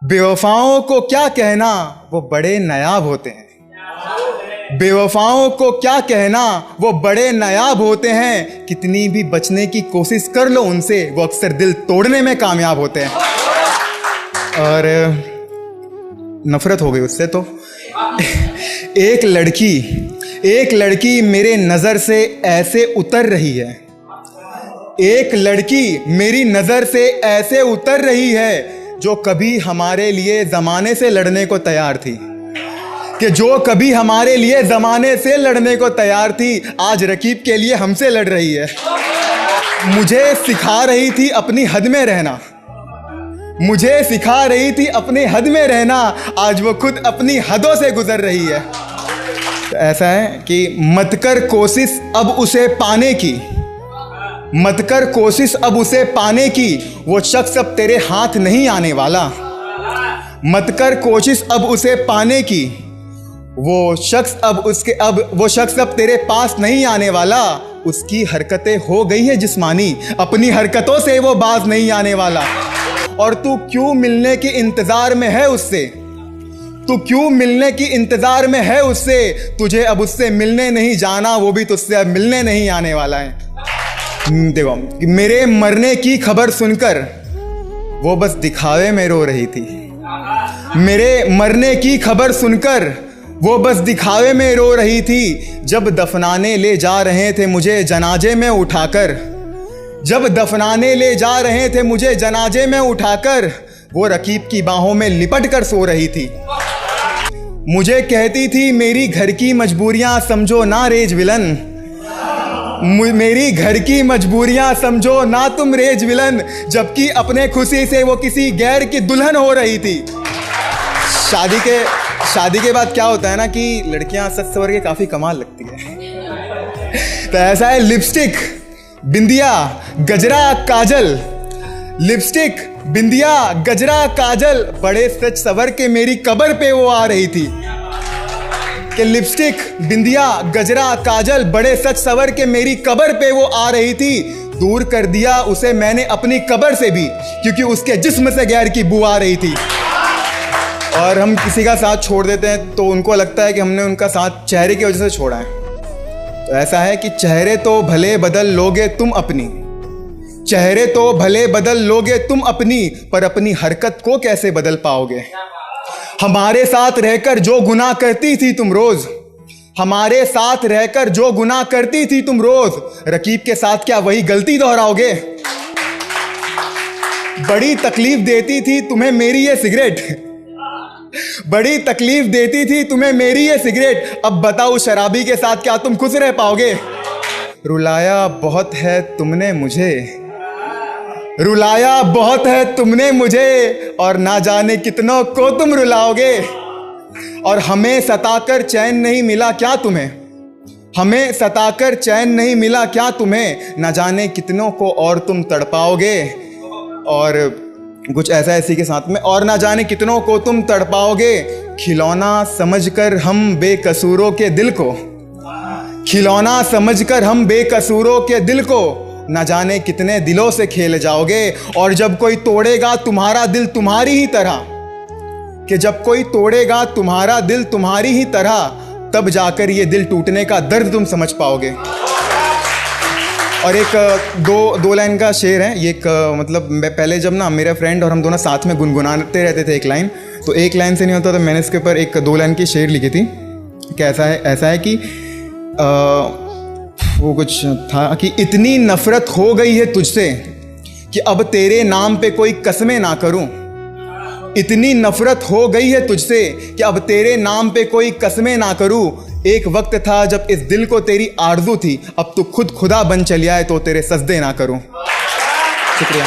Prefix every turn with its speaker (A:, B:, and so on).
A: बेवफाओं को क्या कहना, वो बड़े नायाब होते हैं। बेवफाओं को क्या कहना, वो बड़े नायाब होते हैं। कितनी भी बचने की कोशिश कर लो उनसे, वो अक्सर दिल तोड़ने में कामयाब होते हैं। और नफरत हो गई उससे तो। एक लड़की मेरे नज़र से ऐसे उतर रही है। एक लड़की मेरी नज़र से ऐसे उतर रही है जो कभी हमारे लिए ज़माने से लड़ने को तैयार थी, कि जो कभी हमारे लिए ज़माने से लड़ने को तैयार थी, आज रकीब के लिए हमसे लड़ रही है। मुझे सिखा रही थी अपनी हद में रहना, मुझे सिखा रही थी अपनी हद में रहना, आज वो खुद अपनी हदों से गुजर रही है। तो ऐसा है कि मत कर कोशिश अब उसे पाने की, मत कर कोशिश अब उसे पाने की, वो शख्स अब तेरे हाथ नहीं आने वाला। मत कर कोशिश अब उसे पाने की, वो शख्स अब तेरे पास नहीं आने वाला। उसकी हरकतें हो गई है जिस्मानी, अपनी हरकतों से वो बाज नहीं आने वाला। और तू क्यों मिलने के इंतजार में है उससे, तू क्यों मिलने की इंतजार में है उससे, तुझे अब उससे मिलने नहीं जाना, वो भी तुझसे अब मिलने नहीं आने वाला है। देखो, मेरे मरने की खबर सुनकर वो बस दिखावे में रो रही थी। मेरे मरने की खबर सुनकर वो बस दिखावे में रो रही थी। जब दफनाने ले जा रहे थे मुझे जनाजे में उठाकर, जब दफनाने ले जा रहे थे मुझे जनाजे में उठाकर, वो रकीब की बाहों में लिपट कर सो रही थी। मुझे कहती थी मेरी घर की मजबूरियां समझो ना रेज विलन, मेरी घर की मजबूरियां समझो ना तुम रेज विलन, जबकि अपने खुशी से वो किसी गैर की दुल्हन हो रही थी। शादी के बाद क्या होता है ना कि लड़कियां सच सवर के काफी कमाल लगती है। तो ऐसा है, लिपस्टिक, बिंदिया, गजरा, काजल, लिपस्टिक, बिंदिया, गजरा, काजल, बड़े सच सवर के मेरी कब्र पे वो आ रही थी। कि लिपस्टिक, बिंदिया, गजरा, काजल, बड़े सच सवर के मेरी कब्र पे वो आ रही थी। दूर कर दिया उसे मैंने अपनी कब्र से भी, क्योंकि उसके जिस्म से गैर की बू आ रही थी। और हम किसी का साथ छोड़ देते हैं तो उनको लगता है कि हमने उनका साथ चेहरे की वजह से छोड़ा है। तो ऐसा है कि चेहरे तो भले बदल लोगे तुम अपनी, चेहरे तो भले बदल लोगे तुम अपनी, पर अपनी हरकत को कैसे बदल पाओगे। हमारे साथ रहकर जो गुनाह करती थी तुम रोज, हमारे साथ रहकर जो गुनाह करती थी तुम रोज, रकीब के साथ क्या वही गलती दोहराओगे। बड़ी तकलीफ देती थी तुम्हें मेरी ये सिगरेट, बड़ी तकलीफ देती थी तुम्हें मेरी ये सिगरेट, अब बताओ शराबी के साथ क्या तुम खुश रह पाओगे। रुलाया बहुत है तुमने मुझे, रुलाया बहुत है तुमने मुझे, और ना जाने कितनों को तुम रुलाओगे। और हमें सताकर चैन नहीं मिला क्या तुम्हें, हमें सताकर चैन नहीं मिला क्या तुम्हें, ना जाने कितनों को और तुम तड़पाओगे। और कुछ ऐसा इसी के साथ में, और ना जाने कितनों को तुम तड़पाओगे। खिलौना समझकर हम बेकसूरों के दिल को, खिलौना समझकर हम बेकसूरों के दिल को, ना जाने कितने दिलों से खेल जाओगे। और जब कोई तोड़ेगा तुम्हारा दिल तुम्हारी ही तरह, कि जब कोई तोड़ेगा तुम्हारा दिल तुम्हारी ही तरह, तब जाकर ये दिल टूटने का दर्द तुम समझ पाओगे। और एक दो लाइन का शेर है ये, मतलब मैं पहले जब ना मेरा फ्रेंड और हम दोनों साथ में गुनगुनाते रहते थे एक लाइन, तो एक लाइन से नहीं होता तो मैंने इसके ऊपर एक 2 लाइन की शेर लिखी थी। कि ऐसा है कि वो कुछ था कि इतनी नफरत हो गई है तुझसे कि अब तेरे नाम पे कोई कसमें ना करूं, इतनी नफरत हो गई है तुझसे कि अब तेरे नाम पे कोई कसमें ना करूं। एक वक्त था जब इस दिल को तेरी आरज़ू थी, अब तू खुद खुदा बन चलिया है तो तेरे सजदे ना करूं। शुक्रिया।